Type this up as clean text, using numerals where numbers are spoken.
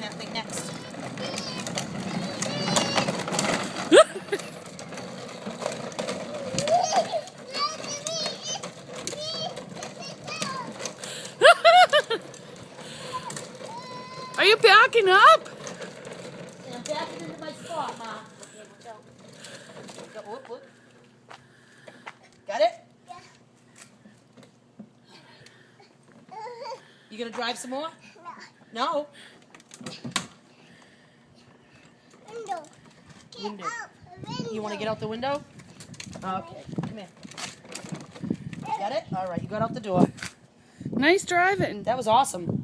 that thing next. Are you backing up? And I'm backing into my spot, Ma. Okay, watch out. Whoop, whoop. Got it? Yeah. You gonna drive some more? No. No? Window. Get Window. out the window. You want to get out the window? Okay, come here. Got it? All right, you got out the door. Nice driving. That was awesome.